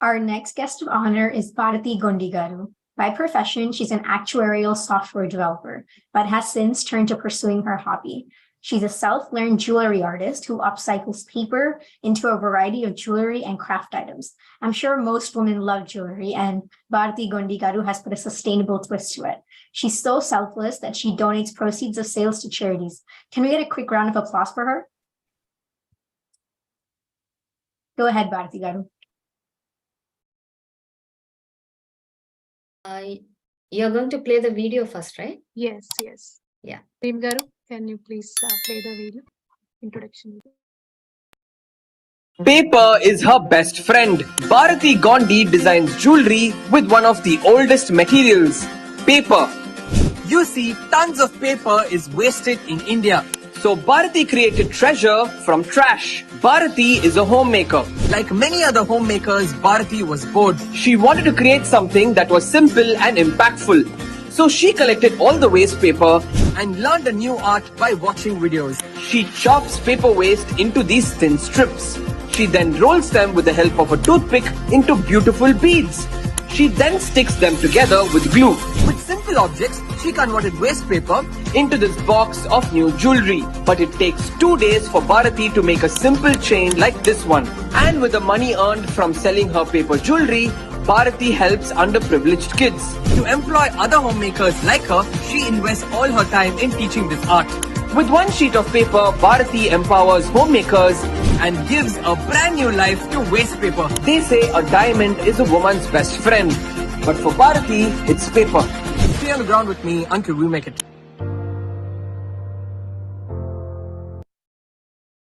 Our next guest of honor is Bharati Gondi garu. By profession, she's an actuarial software developer, but has since turned to pursuing her hobby. She's a self-learned jewelry artist who upcycles paper into a variety of jewelry and craft items. I'm sure most women love jewelry, and Bharati Gondi garu has put a sustainable twist to it. She's so selfless that she donates proceeds of sales to charities. Can we get a quick round of applause for her? Go ahead, Bharati garu. You're going to play the video first, right? Yes. Yeah. Reem Garu, can you please play the video? Introduction. Paper is her best friend. Bharati Gondi designs jewelry with one of the oldest materials, paper. You see, tons of paper is wasted in India. So Bharati created treasure from trash. Bharati is a homemaker. Like many other homemakers, Bharati was bored. She wanted to create something that was simple and impactful. So she collected all the waste paper and learned a new art by watching videos. She chops paper waste into these thin strips. She then rolls them with the help of a toothpick into beautiful beads. She then sticks them together with glue. With simple objects, she converted waste paper into this box of new jewelry. But it takes 2 days for Bharati to make a simple chain like this one. And with the money earned from selling her paper jewelry, Bharati helps underprivileged kids. To employ other homemakers like her, she invests all her time in teaching this art. With one sheet of paper, Bharati empowers homemakers and gives a brand new life to waste paper. They say a diamond is a woman's best friend. But for Bharati, it's paper. Stay on the ground with me until we make it.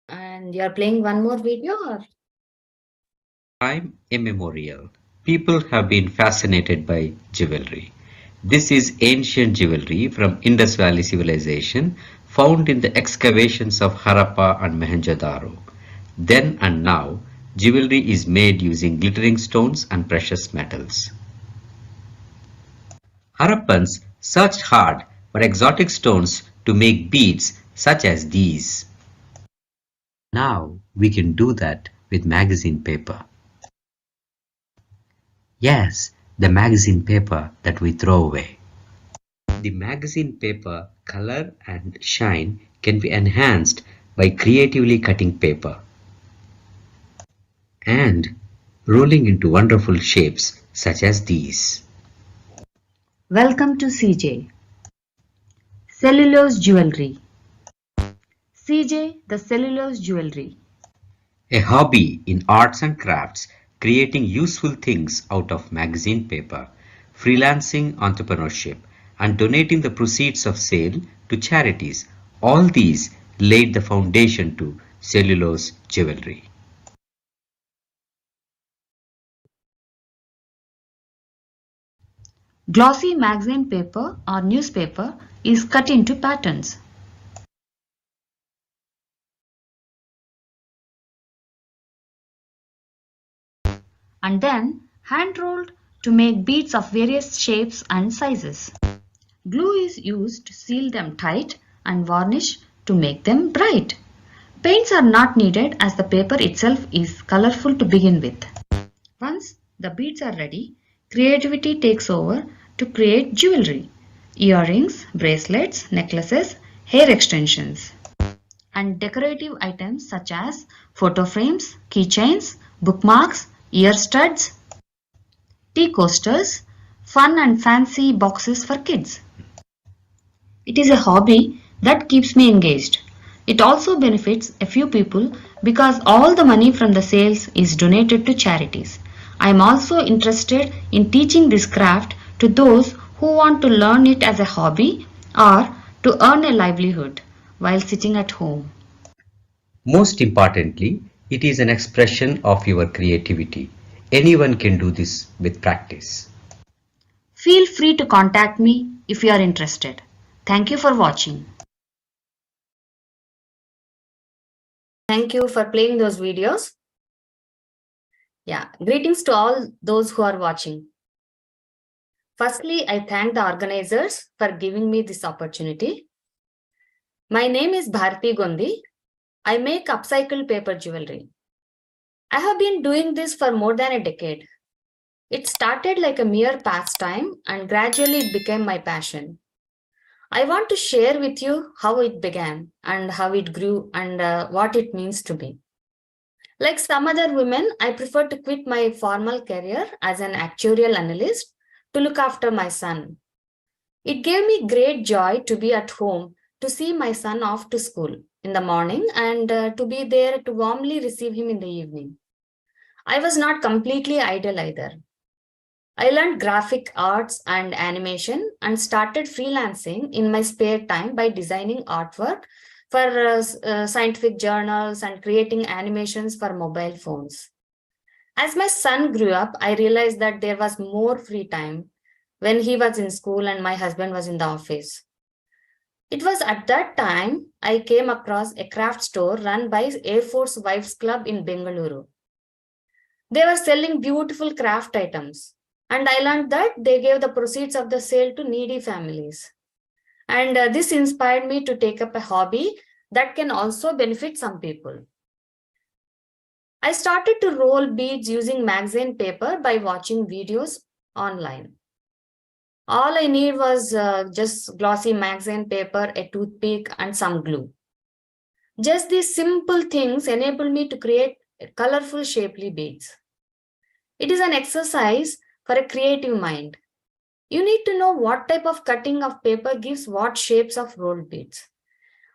And you're playing one more video or? Time immemorial, people have been fascinated by jewelry. This is ancient jewelry from Indus Valley civilization found in the excavations of Harappa and Mohenjo-daro. Then and now, jewelry is made using glittering stones and precious metals. Harappans searched hard for exotic stones to make beads such as these. Now we can do that with magazine paper. Yes, the magazine paper that we throw away. The magazine paper color and shine can be enhanced by creatively cutting paper and rolling into wonderful shapes such as these. Welcome to CJ. Cellulose Jewelry. CJ, the Cellulose Jewelry. A hobby in arts and crafts, creating useful things out of magazine paper, freelancing entrepreneurship, and donating the proceeds of sale to charities. All these laid the foundation to cellulose jewelry. Glossy magazine paper or newspaper is cut into patterns. And then hand rolled to make beads of various shapes and sizes. Glue is used to seal them tight and varnish to make them bright. Paints are not needed as the paper itself is colorful to begin with. Once the beads are ready, creativity takes over to create jewelry, earrings, bracelets, necklaces, hair extensions, and decorative items such as photo frames, keychains, bookmarks, ear studs, tea coasters, fun and fancy boxes for kids. It is a hobby that keeps me engaged. It also benefits a few people because all the money from the sales is donated to charities. I am also interested in teaching this craft to those who want to learn it as a hobby or to earn a livelihood while sitting at home. Most importantly, it is an expression of your creativity. Anyone can do this with practice. Feel free to contact me if you are interested. Thank you for watching. Thank you for playing those videos. Yeah, greetings to all those who are watching. Firstly, I thank the organizers for giving me this opportunity. My name is Bharati Gondi. I make upcycled paper jewelry. I have been doing this for more than a decade. It started like a mere pastime and gradually it became my passion. I want to share with you how it began and how it grew and what it means to me. Like some other women, I prefer to quit my formal career as an actuarial analyst to look after my son. It gave me great joy to be at home to see my son off to school in the morning and to be there to warmly receive him in the evening. I was not completely idle either. I learned graphic arts and animation and started freelancing in my spare time by designing artwork for scientific journals and creating animations for mobile phones. As my son grew up, I realized that there was more free time when he was in school and my husband was in the office. It was at that time I came across a craft store run by Air Force Wives Club in Bengaluru. They were selling beautiful craft items. And I learned that they gave the proceeds of the sale to needy families. And this inspired me to take up a hobby that can also benefit some people. I started to roll beads using magazine paper by watching videos online. All I need was just glossy magazine paper, a toothpick, and some glue. Just these simple things enabled me to create colorful, shapely beads. It is an exercise for a creative mind. You need to know what type of cutting of paper gives what shapes of rolled beads.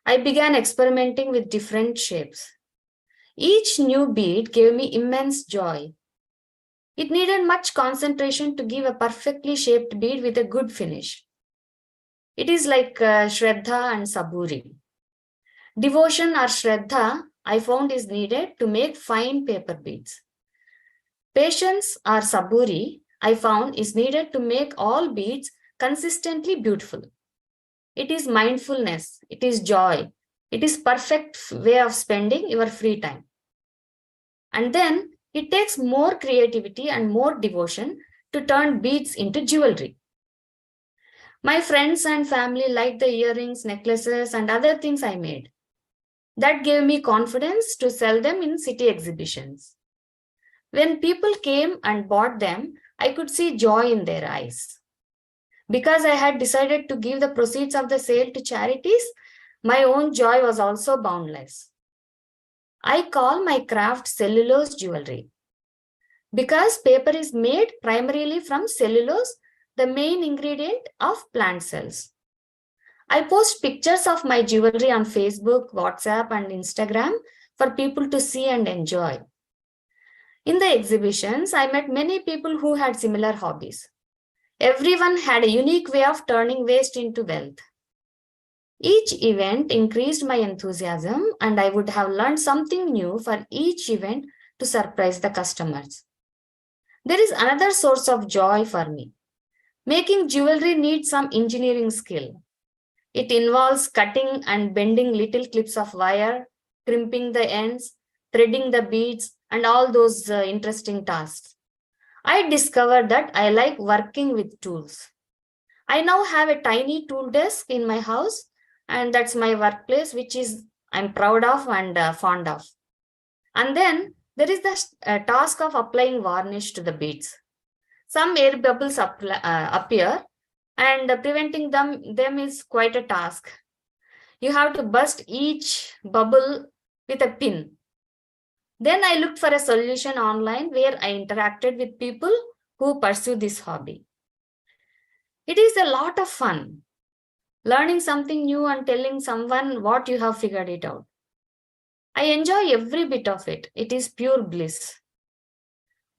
I began experimenting with different shapes. Each new bead gave me immense joy. It needed much concentration to give a perfectly shaped bead with a good finish. It is like Shraddha and Saburi. Devotion or Shraddha, I found, is needed to make fine paper beads. Patience or Saburi, I found, is needed to make all beads consistently beautiful. It is mindfulness, it is joy, it is perfect way of spending your free time. And then it takes more creativity and more devotion to turn beads into jewelry. My friends and family liked the earrings, necklaces, and other things I made. That gave me confidence to sell them in city exhibitions. When people came and bought them, I could see joy in their eyes. Because I had decided to give the proceeds of the sale to charities, my own joy was also boundless. I call my craft cellulose jewelry. Because paper is made primarily from cellulose, the main ingredient of plant cells. I post pictures of my jewelry on Facebook, WhatsApp, and Instagram for people to see and enjoy. In the exhibitions, I met many people who had similar hobbies. Everyone had a unique way of turning waste into wealth. Each event increased my enthusiasm, and I would have learned something new for each event to surprise the customers. There is another source of joy for me. Making jewelry needs some engineering skill. It involves cutting and bending little clips of wire, crimping the ends, threading the beads, and all those interesting tasks. I discovered that I like working with tools. I now have a tiny tool desk in my house, and that's my workplace, which I'm proud of and fond of. And then there is the task of applying varnish to the beads. Some air bubbles appear, and preventing them is quite a task. You have to burst each bubble with a pin. Then I looked for a solution online where I interacted with people who pursue this hobby. It is a lot of fun, learning something new and telling someone what you have figured it out. I enjoy every bit of it. It is pure bliss.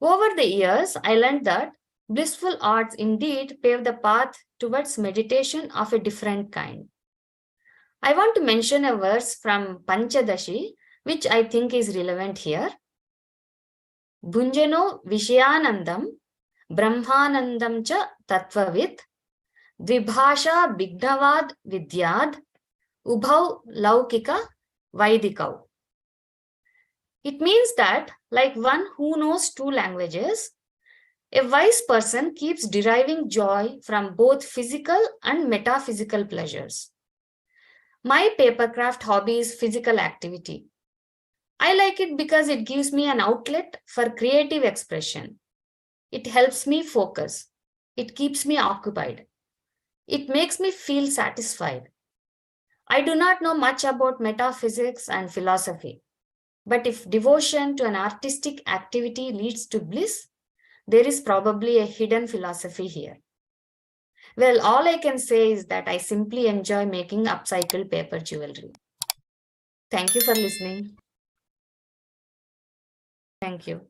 Over the years, I learned that blissful arts indeed pave the path towards meditation of a different kind. I want to mention a verse from Panchadashi, which I think is relevant here. Bhunjano Vishayanandam Brahmanandam cha Tattvavit Dvibhasha Bighnavad Vidyad Ubhau Laukika Vaidikau. It means that, like one who knows two languages, a wise person keeps deriving joy from both physical and metaphysical pleasures. My papercraft hobby is physical activity. I like it because it gives me an outlet for creative expression. It helps me focus. It keeps me occupied. It makes me feel satisfied. I do not know much about metaphysics and philosophy, but if devotion to an artistic activity leads to bliss, there is probably a hidden philosophy here. Well, all I can say is that I simply enjoy making upcycled paper jewelry. Thank you for listening. Thank you.